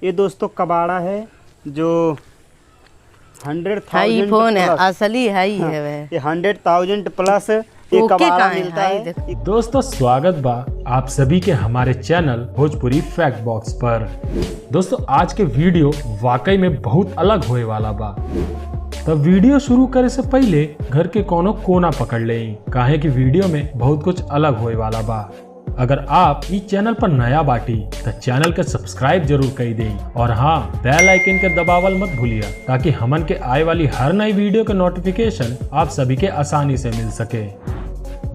ये दोस्तों कबाड़ा है जो 100,000 फोन है, प्लस। असली है ही है वह। ये 100,000 प्लस ये कबाड़ा मिलता है। दोस्तों स्वागत बा आप सभी के हमारे चैनल भोजपुरी फैक्ट बॉक्स पर। दोस्तों आज के वीडियो वाकई में बहुत अलग होए वाला बा। तब वीडियो शुरू करे से पहले घर के कोनो कोना पकड़ ले, काहे कि वीडियो में बहुत कुछ अलग होए वाला बा। अगर आप इस चैनल पर नया बाटी तो चैनल के सब्सक्राइब जरूर कर दें और हाँ बेल आइकन के दबावल मत भूलिए ताकि हमन के आए वाली हर नई वीडियो के नोटिफिकेशन आप सभी के आसानी से मिल सके।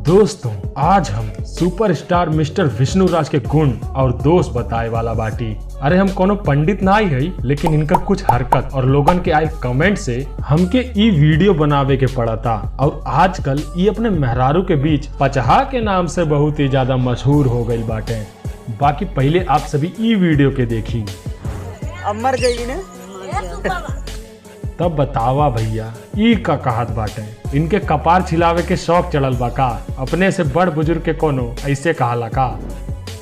दोस्तों आज हम सुपरस्टार मिस्टर विष्णु राज के गुण और दोष बताए वाला बाटी। अरे हम कोनो पंडित ना ही है, लेकिन इनका कुछ हरकत और लोगन के आए कमेंट से हमके ई वीडियो बनावे के पड़ा था। और आजकल ये अपने मेहरारू के बीच पचहा के नाम से बहुत ही ज्यादा मशहूर हो गई बाटे। बाकी पहले आप सभी ई वीडियो के देखी। अब मर गई ने तब बतावा भैया ई का कहत बाटे, इनके कपार छिलावे के शौक चढ़ल बा का? अपने से बड़ बुजुर्ग के कोनो ऐसे कहाला का?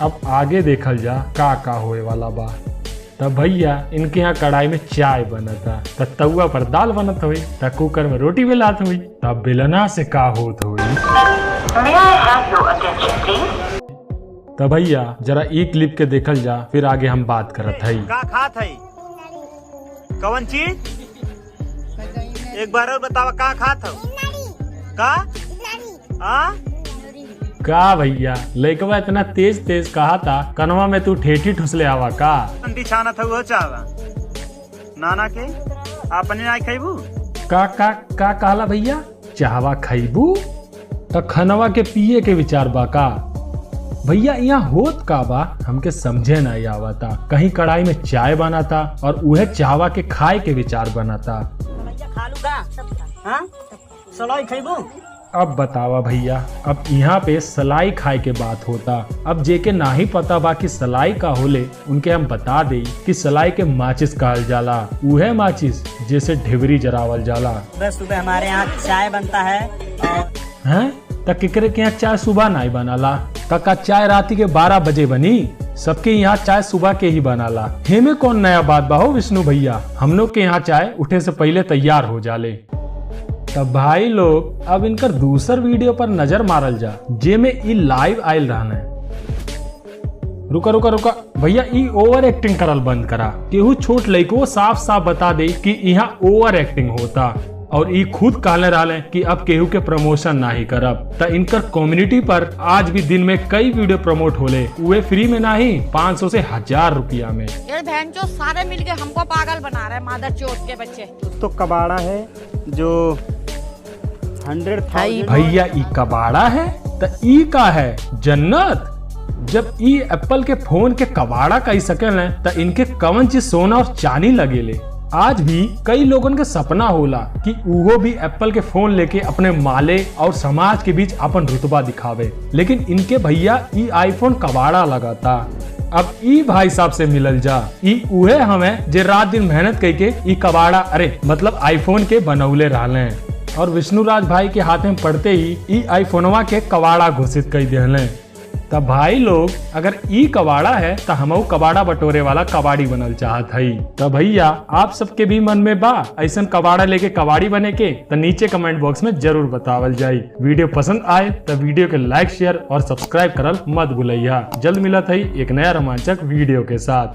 अब आगे देखल जा का होए वाला बा। तब भैया इनके यहाँ कढ़ाई में चाय बनता, तब तउआ पर दाल बनत हुई, तब कुकर में रोटी बेलात हुई, तब बेलना से का होत हुई। तब भैया जरा ई क्लिप के देखल जा, फिर आगे हम बात करत हई। का खात है कौन चीज? एक बार और बतावा का खात हो? का भैया लइकवा इतना तेज तेज कहा था, कनवा में तू ठेठी ठुसले आवा का? अंडी छाना था वो चावा नाना के आपने नहीं खाइबू? का कहला भैया? चाहवा खाइबू त खनवा के पिए के विचार बा का? भैया यहाँ होत का बा हमके समझे नहीं आवता। कहीं कढ़ाई में चाय बना था और उहे चाहवा के खाए के विचार बना था। सलाई खाइबू? अब बतावा भैया, अब यहाँ पे सलाई खाए के बात होता। अब जेके ना ही पता बा कि सलाई का होले उनके हम बता दे कि सलाई के माचिस कहल जाला। उहे माचिस जैसे ढिबरी जरावल जाला। सुबह हमारे यहाँ चाय बनता है। हैं? त केकरे के यहाँ चाय सुबह नहीं बनाला? का चाय राती के 12 बजे बनी? सबके यहाँ चाय सुबह के ही बनाला। हेमे कौन नया बात बा हो विष्णु भैया? हम लोग के यहाँ चाय उठे से पहले तैयार हो जाले। तब भाई लोग अब इनकर दूसर वीडियो पर नजर मारल जा, जे में ई लाइव आयल रहना है। रुका भैया ई ओवर एक्टिंग करल बंद करा। केहू छोट लइको साफ साफ बता दे कि यहाँ ओवर एक्टिंग होता और ई खुद कहले रहले कि अब केहू के प्रमोशन नहीं करब। त इनकर कम्युनिटी पर आज भी दिन में कई वीडियो प्रमोट होले, उहे फ्री में नहीं 500 से 1000 रुपया में। ये बहन जो सारे मिलके हमको पागल बना रहे हैं, मादर चोट के बच्चे। तो कबाड़ा है जो 100,000। भैया ई कबाड़ा है त ई का है जन्नत? जब ई एप्पल के फोन के कबाड़ा कह सकेले त इनके कौन चीज सोना और चांदी लगेले। आज भी कई लोगन के सपना होला कि उहो भी एप्पल के फोन लेके अपने माले और समाज के बीच अपन रुतबा दिखावे, लेकिन इनके भैया ई आईफोन कबाड़ा लगाता। अब ई भाई साहब से मिलल जा, ई उहे हमें जे रात दिन मेहनत करके ई कबाड़ा अरे मतलब आईफोन के बनौले रहले और विष्णु राज भाई के हाथ में पड़ते ही ई आईफोनवा के कबाड़ा घोषित कर दिले। तब भाई लोग अगर ई कबाड़ा है तो हम कबाड़ा बटोरे वाला कबाड़ी बनल चाहत हई। तब भैया आप सबके भी मन में बा ऐसा कबाड़ा लेके कबाड़ी बने के? तो नीचे कमेंट बॉक्स में जरूर बतावल जाई। वीडियो पसंद आए तो वीडियो के लाइक शेयर और सब्सक्राइब करल मत भूलिया। जल्द मिलत हई एक नया रोमांचक वीडियो के साथ।